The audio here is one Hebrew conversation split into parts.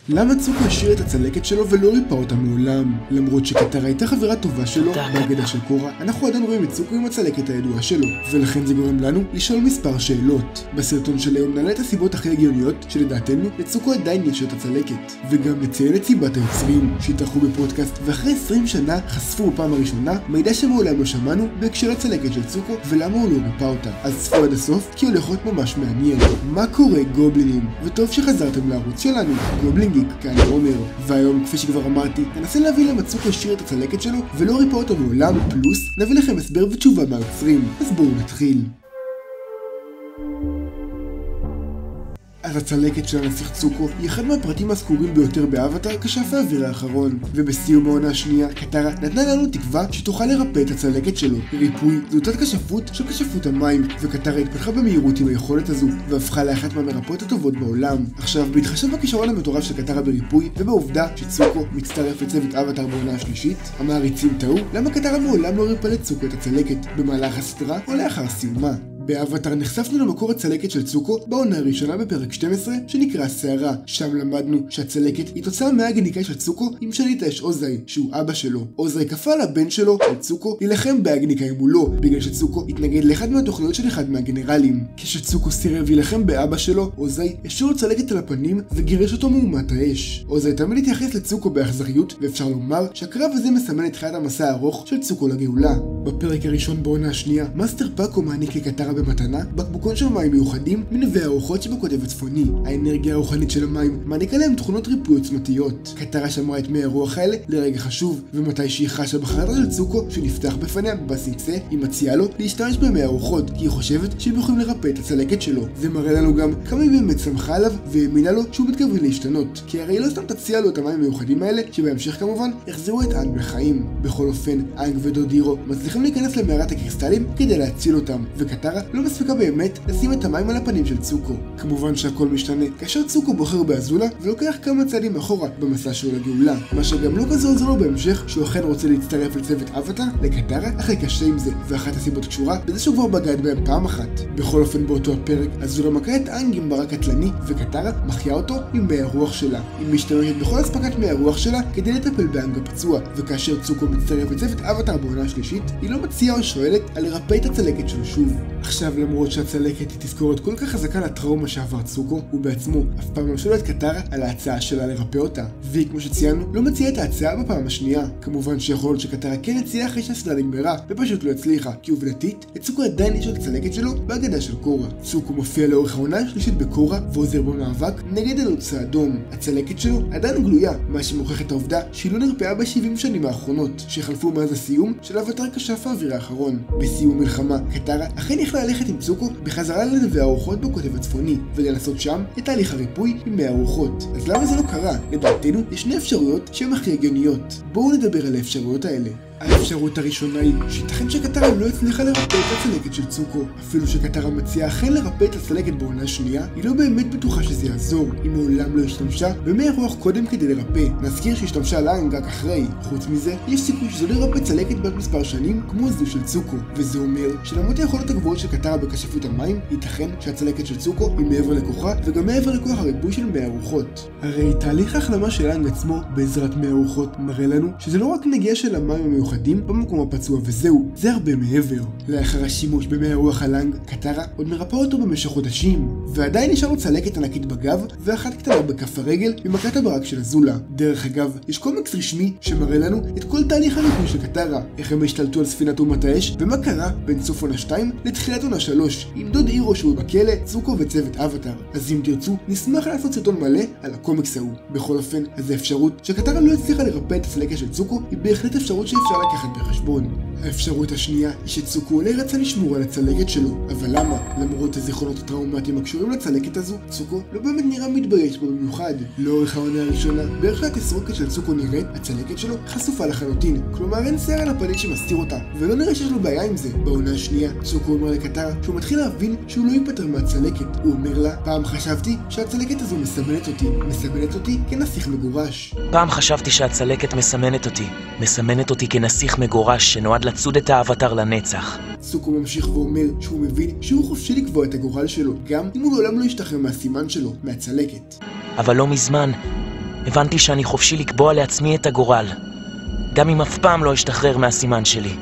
למה צוקו השאיר את הצלקת שלו ולא ריפא אותה מעולם? למרות שקטרה הייתה חברה טובה שלו בהגדה של קורה, אנחנו עדיין רואים את צוקו עם הצלקת הידועה שלו, ולכן זה גורם לנו לשאול מספר שאלות. בסרטון של היום נעלה את הסיבות הכי הגיוניות שלדעתנו לצוקו עדיין יש את הצלקת, וגם נציין את סיבת היוצרים שהתארחו בפודקאסט ואחרי 20 שנה חשפו בפעם הראשונה מידע שמעולם לא שמענו בהקשר לצלקת של צוקו ולמה הוא לא ריפא אותה. אז צפו עד הסוף כי הולך להיות ממש מעניין. מה קורה גובלינים? וטוב שחזרתם לערוץ שלנו, גובלין גיק, כאן עומר, והיום כפי שכבר אמרתי ננסה להביא למה צוקו השאיר את הצלקת שלו ולא ריפא אותו מעולם, פלוס נביא לכם הסבר ותשובה מהיוצרים. אז בואו נתחיל. אז הצלקת של הנסיך צוקו היא אחד מהפרטים הזכורים ביותר באבטאר כשף האוויר האחרון, ובסיום העונה השנייה קטרה נתנה לנו תקווה שתוכל לרפא את הצלקת שלו. ריפוי זו תת כשפות של כשפות המים, וקטרה התפתחה במהירות עם היכולת הזו והפכה לאחת מהמרפאות הטובות בעולם. עכשיו בהתחשב בכישרון המטורף של קטרה בריפוי ובעובדה שצוקו מצטרף לצוות אבטאר בעונה השלישית, המעריצים תהו למה קטרה מעולם לא ריפא לצוקו את הצלקת במהלך הסדרה או לאחר סיומה. באבטאר נחשפנו למקור הצלקת של צוקו בעונה הראשונה בפרק 12 שנקרא סערה. שם למדנו שהצלקת היא תוצאה מהגניקה של צוקו עם שליט האש אוזאי שהוא אבא שלו. אוזאי כפה לבן שלו, על צוקו, להילחם בהגניקה מולו בגלל שצוקו התנגד לאחד מהתוכניות של אחד מהגנרלים. כשצוקו סירב להילחם באבא שלו, אוזאי השאיר לו צלקת על הפנים וגירש אותו מאומת האש. אוזאי תמיד התייחס לצוקו באכזריות, ואפשר לומר שהקרב הזה מסמן את תחילת המסע הארוך של צוקו לגאולה. בפרק הראשון בעונה השנייה מאסטר פאקו מעניק לקטרה במתנה בקבוקון של מים מיוחדים מנווה הרוחות שבקוטב הצפוני. האנרגיה הרוחנית של המים מעניקה להם תכונות ריפוי עוצמתיות. קטרה שמרה את מי הרוח האלה לרגע חשוב, ומתי שהיא חשה בחרדה של צוקו שנפתח בפניה בבסיסה, היא מציעה לו להשתמש במי הרוחות כי היא חושבת שהם יכולים לרפא את הצלקת שלו. זה מראה לנו גם כמה היא באמת שמחה עליו והאמינה לו שהוא מתכוון להשתנות, כי הרי היא לא סתם תציע לו את המים המיוחדים האלה שבהמשך כמובן יחזרו את אנג לחיים. בכל אופן אנג ודודירו מצליחים להיכנס למערת הקריסטלים כדי להציל אותם, וקטרה לא מספיקה באמת לשים את המים על הפנים של צוקו. כמובן שהכל משתנה כאשר צוקו בוחר באזולה ולוקח כמה צעדים אחורה במסע שלו לגאולה, מה שגם לא כזה עוזר לו בהמשך שהוא אכן רוצה להצטרף לצוות אבטאר לקטרה אחרי קשה עם זה, ואחת הסיבות קשורה בזה שהוא כבר בגד בהם פעם אחת. בכל אופן באותו הפרק אזולה מכה את אנג עם ברק קטלני וקטרה מחיה אותו עם מי הרוח שלה. היא משתמשת בכל הספקת מי הרוח שלה כדי לטפל באנג הפצוע, וכאשר צוקו מצטרף לצוות אבטאר בעונה השלישית היא לא מציעה או שואלת על לרפא את הצלקת שלו שוב. עכשיו למרות שהצלקת היא תזכורת כל כך חזקה לטראומה שעבר צוקו, הוא בעצמו אף פעם לא שואל את קטרה על ההצעה שלה לרפא אותה, והיא כמו שציינו לא מציעה את ההצעה בפעם השנייה. כמובן שיכול להיות שקטרה כן הציעה אחרי שהסדרה נגמרה ופשוט לא הצליחה, כי עובדתית לצוקו עדיין יש את הצלקת שלו בהגדה של קורה. צוקו מופיע לאורך העונה השלישית בקורה ועוזר במאבק נגד הלוץ האדום. הצלקת שלו עדיין גלויה, מה שמוכיח את העובדה שהיא לא נרפאה ב-70 שנים האחרונות שחלפו מאז הסיום של אבטאר כשף האוויר האחרון. בסיום מלחמה קטרה אכן יכלה ללכת עם צוקו בחזרה לנווה הרוחות בקוטב הצפוני ולעשות שם את תהליך הריפוי עם מי הרוחות. אז למה זה לא קרה? לדעתנו יש שני אפשרויות שהן הכי הגיוניות. בואו נדבר על האפשרויות האלה. האפשרות הראשונה היא שיתכן שקטרה לא הצליחה לרפא את הצלקת של צוקו. אפילו שקטרה מציעה אכן לרפא את הצלקת בעונה שנייה, היא לא באמת בטוחה שזה יעזור. היא מעולם לא השתמשה במי הרוח קודם כדי לרפא. נזכיר שהשתמשה לאנג רק אחרי. חוץ מזה, יש סיכוי שזו לא ירפא צלקת בת מספר שנים כמו זו של צוקו, וזה אומר שלמרות היכולות הגבוהות של קטרה בכשפות המים, ייתכן שהצלקת של צוקו היא מעבר לכוחה וגם מעבר לכוח הריפוי של מי הרוחות. הרי תהליך ההחלמה של לאנג עצמו בעזרת מי הרוחות מראה לנו שזה לא רק נגיעה של המים המיוחדים במקום הפצוע וזהו, זה הרבה מעבר. לאחר השימוש במי הרוח על לאנג, קטרה עוד מרפא אותו במשך חודשים, ועדיין נשאר לו צלקת ענקית בגב ואחת קטנה בכף הרגל ממכת הברק של אזולה. דרך אגב, יש קומיקס רשמי שמראה לנו את כל תהליך הריפוי של קטרה, איך הם השתלטו על ספינת אומת האש ומה קרה בין סוף עונה 2 לתחילת עונה 3 עם דוד אירו שהוא בכלא, צוקו וצוות אבטאר. אז אם תרצו נשמח לעשות סרטון מלא על הקומיקס ההוא. בכל אופן, אז האפשרות שקטרה לא הצליחה לרפא את הצלקת של צוקו היא בהחלט אפשרות שאפשר לקחת בחשבון. האפשרות השנייה היא שצוקו אולי רצה לשמור על הצלקת שלו, אבל למה? למרות הזיכרונות הטראומטיים הקשורים לצלקת הזו, צוקו לא באמת נראה מתבייש בו במיוחד. לאורך העונה הראשונה, בערך שהתסרוקת של צוקו נראית, הצלקת שלו חשופה לחלוטין, כלומר אין שיער על הפנים שמסתיר אותה, ולא נראה שיש לו בעיה עם זה. בעונה השנייה, צוקו אומר לקטרה שהוא מתחיל להבין שהוא לא ייפטר מהצלקת. הוא אומר לה, פעם חשבתי שהצלקת הזו מסמנת אותי כנסיך מגורש. פעם חשבתי שהצלקת מסמנת אותי כנסיך מגורש שנועד לצוד את האבטאר לנצח. צוקו ממשיך ואומר שהוא מבין שהוא חופשי לקבוע את הגורל שלו, גם אם הוא לעולם לא ישתחרר מהסימן שלו, מהצלקת. אבל לא מזמן הבנתי שאני חופשי לקבוע לעצמי את הגורל, גם אם אף פעם לא אשתחרר מהסימן שלי.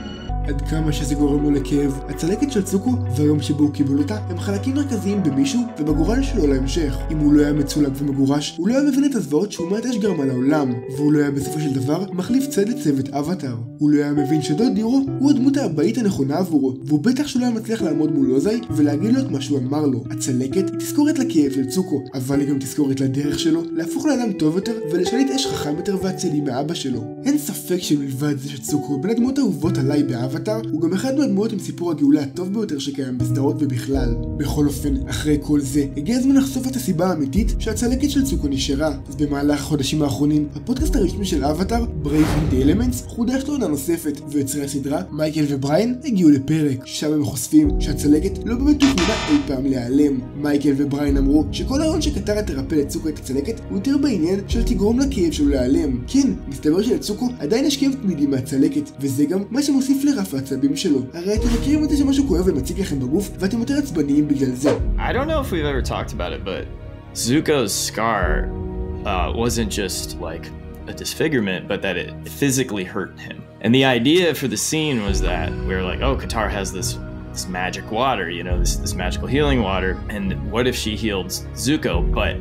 עד כמה שזה גורם לו לכאב, הצלקת של צוקו והיום שבו הוא קיבל אותה הם חלקים מרכזיים במישהו ובגורל שלו להמשך. אם הוא לא היה מצולק ומגורש, הוא לא היה מבין את הזוועות שהוא מעט גרם על העולם, והוא לא היה בסופו של דבר מחליף צד לצוות אבטאר. הוא לא היה מבין שדוד דירו הוא הדמות הבאית הנכונה עבורו, והוא בטח שלא היה מצליח לעמוד מול לוזאי ולהגיד לו את מה שהוא אמר לו. הצלקת היא תזכורת לכאב של צוקו, אבל היא גם תזכורת לדרך שלו להפוך לאדם טוב יותר ולשליט אש חכם יותר ואצילי מאבא שלו. אין ספק שמלבד זה שצוקו בין הדמות האהובות עליי באבטאר, הוא גם אחד מהדמויות עם סיפור הגאולה הטוב ביותר שקיים בסדרות ובכלל. בכל אופן, אחרי כל זה, הגיע הזמן לחשוף את הסיבה האמיתית שהצלקת של צוקו נשארה. אז במהלך החודשים האחרונים, הפודקאסט הרשמי של אבטאר, Breaking the Elements, חודש לעונה נוספת, ויוצרי הסדרה, מייקל ובריין, הגיעו לפרק, שם הם חושפים שהצלקת לא באמת תוכננה אי פעם להיעלם. מייקל ובריין אמרו שכל הרעיון שקטרה תרפא לצוקו את הצלקת הוא יותר בעניין של תגרום לכאב שלו להיעלם. כן, מסתבר שלצוקו עדיין יש כאב תמידי מהצלקת, וזה גם מה שמוסיף לרף העצבים שלו. הרי אתם מכירים אותי שמשהו כואב ומציק לכם בגוף, ואתם יותר עצבניים בגלל זה. I don't know if we've ever talked about it, but Zuko's scar wasn't just like a disfigurement, but that it physically hurt him. And the idea for the scene was that we were like, oh, Katara has this magic water, you know, this magical healing water, and what if she healed Zuko? But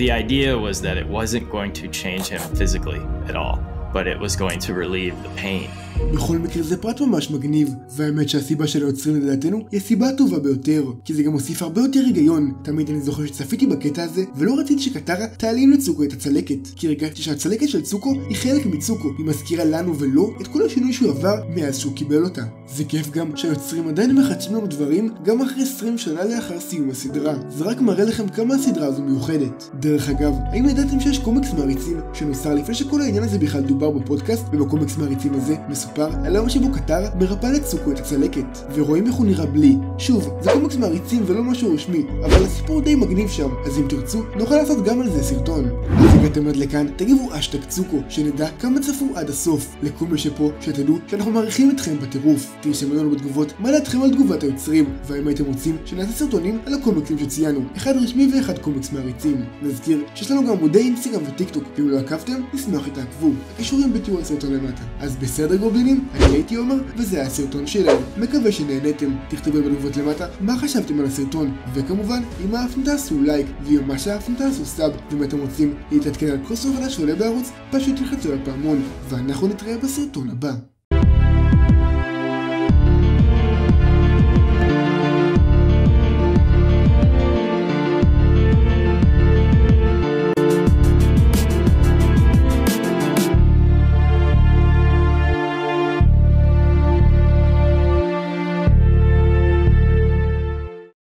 the idea was that it wasn't going to change him physically at all, but it was going to relieve the pain. בכל מקרה זה פרט ממש מגניב, והאמת שהסיבה של היוצרים לדעתנו היא הסיבה הטובה ביותר, כי זה גם מוסיף הרבה יותר היגיון. תמיד אני זוכר שצפיתי בקטע הזה ולא רציתי שקטרה תעלים לצוקו את הצלקת, כי הרגשתי שהצלקת של צוקו היא חלק מצוקו, היא מזכירה לנו ולא את כל השינוי שהוא עבר מאז שהוא קיבל אותה. זה כיף גם שהיוצרים עדיין מחדשים לנו דברים גם אחרי 20 שנה לאחר סיום הסדרה. זה רק מראה לכם כמה הסדרה הזו מיוחדת. דרך אגב, האם ידעתם שיש קומיקס מעריצים שנוסר לפני שכל העניין הזה בכלל דובר בפודקאסט? ובקומיקס מעריצים הזה מסופר על היום שבו קטרה מרפא לצוקו את הצלקת, ורואים איך הוא נראה בלי. שוב, זה קומיקס מעריצים ולא משהו רשמי, אבל הסיפור די מגניב שם, אז אם תרצו, נוכל לעשות גם על זה סרטון. אז הגעתם עד לכאן, תגיבו אשטג צוקו, שנדע כמה צפו עד הסוף. לכל מי שפה, שתדעו שאנחנו מעריכים אתכם בטירוף. תרשמו לנו בתגובות מה דעתכם על תגובת היוצרים, והאם הייתם רוצים שנעשה סרטונים על הקומיקסים שציינו, אחד רשמי ואחד קומיקס מעריצים. נזכיר שיש לנו גם עמודי אינסטגרם וטיקטוק, ואם לא עקבתם, נשמח שתעקבו. הקישורים בתיאור הסרטון למטה. אז בסדר גובלינים, אני הייתי עומר, וזה היה הסרטון שלנו. מקווה שנהנתם. תכתבו בתגובות למטה מה חשבתם על הסרטון, וכמובן אם אהבתם תעשו לייק, ואם מה שאהבתם תעשו סאב, ואם אתם רוצים להתעדכן על כל סרטון חדש שעולה בערוץ, פשוט תלחצו על הפעמון, ואנחנו נתראה בסרטון הבא.